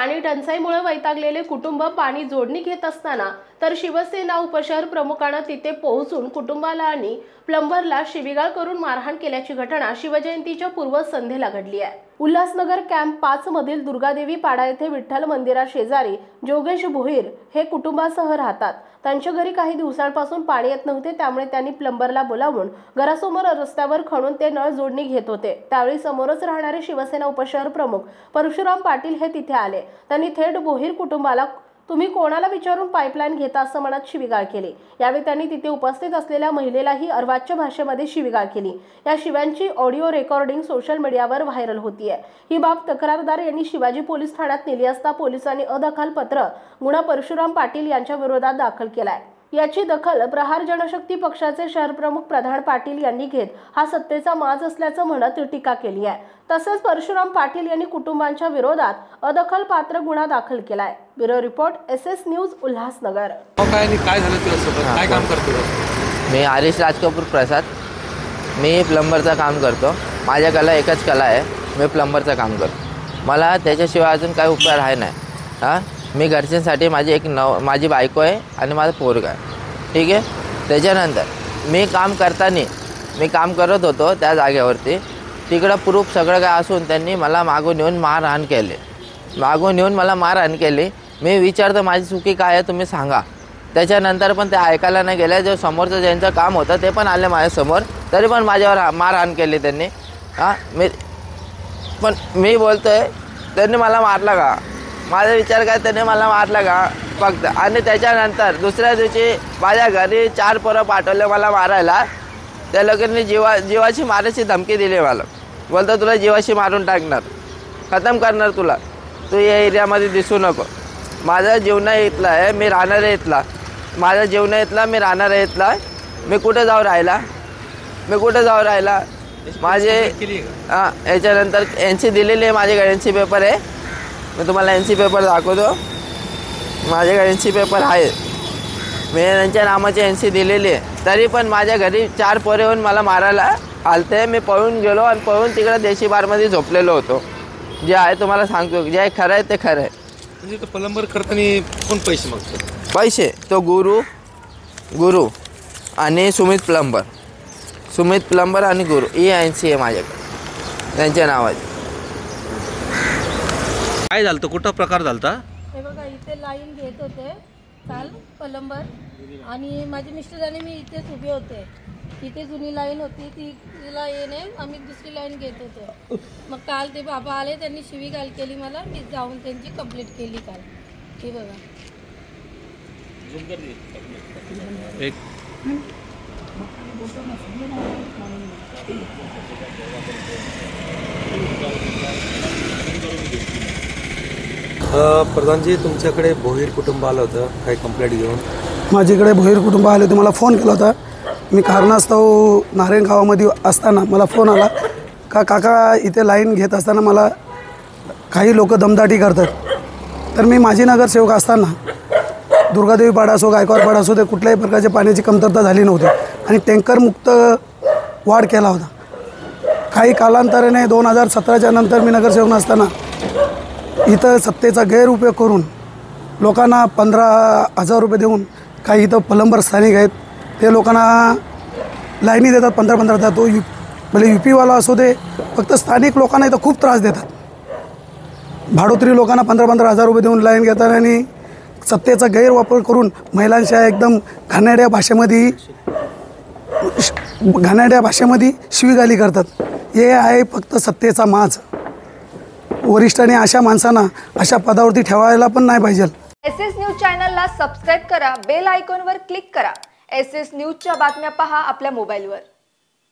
पाणी टंचाईमुळे वैतागलेले कुटुंब पाणी जोडणी घेत असताना तर शिवसेना उपशहर प्रमुखांना तिथे पोहोचून कुटुंबाला आणि प्लंबरला शिवीगाळ करून मारहाण केल्याची घटना शिवजयंतीच्या पूर्वसंध्येला घडली आहे। उल्हासनगर कॅम्प 5 मधील दुर्गादेवी पाडा येथे विठ्ठल मंदिरा शेजारी जोगेश भोईर हे कुटुंबासह राहतात। त्यांच्या घरी काही दिवसांपासून पाणी येत नव्हते, त्यामुळे त्यांनी प्लंबरला बोलावून घरासमोर रस्त्यावर खणून ते नळ जोडणी घेत होते। त्यावेळी समोरच राहणारे शिवसेना उपशहर प्रमुख परशुराम पाटील हे तिथे आले। त्यांनी थेट भोईर कुटुंबाला तुम्ही कोणाला विचारून पाईपलाईन घेता असं म्हणत शिवीगाळ केली। यावेळी त्यांनी तिथे उपस्थित असलेल्या महिलेलाही अर्वाच्य भाषेमध्ये शिवीगाळ केली। या शिव्यांची ऑडिओ रेकॉर्डिंग सोशल मीडियावर व्हायरल होतीये। ही बाब तक्रारदार यांनी शिवाजी पोलीस ठाण्यात नेली असता पोलिसांनी अदखलपत्र गुन्हा परशुराम पाटील यांच्या विरोधात दाखल केलाय। याची दखल प्रहार जनशक्ती पक्षाचे शहर प्रमुख प्रधान पाटील यांनी घेत हा सत्तेचा माज असल्याचं म्हणत टीका केली आहे। तसेच परशुराम पाटील यांनी कुटुंबांच्या विरोधात अदखलपात्र गुन्हा दाखल केलाय। Bureau report SS news Ulhasnagar. काय झालं तुझ्यासोबत? काय काम करतो? मी हरीश राजकपूर प्रसाद। मी प्लंबरचं काम करतो। माझ्याकडे एकच कला आहे, मी प्लंबरचं काम करतो। मला त्याच्याशिवाय अजून काही उपाय आहे नाही। मी घरच्यांसाठी माझी बायको आहे आणि माझा पोरगा आहे, ठीक आहे। त्याच्यानंतर मी काम करत होतो त्या जागेवरती, तिकडं प्रूफ सगळं काय असून त्यांनी मला मागून येऊन मारहाण केली। मी विचारतो माझी चुकी काय आहे तुम्ही सांगा। त्याच्यानंतर पण ते ऐकायला नाही गेले। जो समोरचं ज्यांचं काम होतं ते पण आले माझ्यासमोर, तरी पण माझ्यावर मारहाण केली त्यांनी। मी बोलतोय त्यांनी मला मारलं का? माझा विचार काय, त्यांनी मला मारलं का फक्त। आणि त्याच्यानंतर दुसऱ्या दिवशी माझ्या घरी 4 पोरं पाठवले मला मारायला। त्या लोकांनी जीवाची मारायची धमकी दिली मला। बोलतो तुला जीवाशी मारून टाकणार, खतम करणार तुला, तू या एरियामध्ये दिसू नको। माझा जीवन इथला आहे, मी राहणार आहे इथला। माझा जीवन इथला, मी राहणार आहे इथला। मी कुठे जाऊ राहिला? माझे याच्यानंतर NC दिलेली आहे, माझ्याकडे NC पेपर आहे। मी तुम्हाला NC पेपर दाखवतो, माझ्याकडे NC पेपर आहे। मी त्यांच्या नावाची NC दिलेली आहे, तरी पण माझ्या घरी 4 पोरे येऊन मला मारायला आलते। मी पळून गेलो आणि पळून तिकडे देशी बारमध्ये झोपलेलो होतो। जे आहे तुम्हाला सांगतो, जे खरं आहे ते खरं आहे। म्हणजे तो प्लंबर करताना कोण पैसे मागतो? पैसे तो गुरु आणि सुमित प्लंबर आणि गुरु ही NC आहे माझ्याकडे, त्यांच्या नावाची। काय झालं? कुठं प्रकार झालता? हे बघा, इथे लाईन घेत होते काल प्लंबर आणि माझे मिस्टर आणि मी इथेच उभे होते। तिथे जुनी लाईन होती, तिला येणे आम्ही दुसरी लाईन घेत होतो। मग काल ते बाबा आले, त्यांनी शिवीगाळ केली मला। मी जाऊन त्यांची कंप्लीट केली काल। हे बघा, एक प्रधानजी, तुमच्याकडे भोईर कुटुंब आलं होतं काही कंप्लेंट घेऊन? माझ्याकडे भोईर कुटुंब आले होते, मला फोन केला होता। मी कारणास्तव नारायण गावामध्ये असताना मला फोन आला का काका इथे लाईन घेत असताना मला काही लोक दमदाटी करतात। तर मी माजी नगरसेवक असताना दुर्गादेवी पाडा असो, गायकवाड पाडा असो, ते कुठल्याही प्रकारची पाण्याची कमतरता झाली नव्हती आणि टँकर मुक्त वाढ केला होता। काही कालांतराने 2017च्या नंतर मी नगरसेवक नसताना इथं सत्तेचा गैरउपयोग करून लोकांना 15,000 रुपये देऊन काही इथं प्लंबर स्थानिक आहेत, ते लोकांना लाईनी देतात 15-15 तो भले UP-वाला असो दे, फक्त स्थानिक लोकांना इथं खूप त्रास देतात। भाडोत्री लोकांना 15-15,000 रुपये देऊन लाईन घेतात आणि सत्तेचा गैरवापर करून महिलांच्या एकदम घाणेरड्या भाषेमध्ये शिवीगाळी करतात। हे आहे फक्त सत्तेचा माज। वरिष्ठांनी अशा माणसांना अशा पदावरती ठेवायला पण नाही पाहिजे। SS न्यूज चॅनलला सबस्क्राईब करा, बेल आयकॉनवर क्लिक करा। SS न्यूजच्या बातम्या पहा आपल्या मोबाईलवर।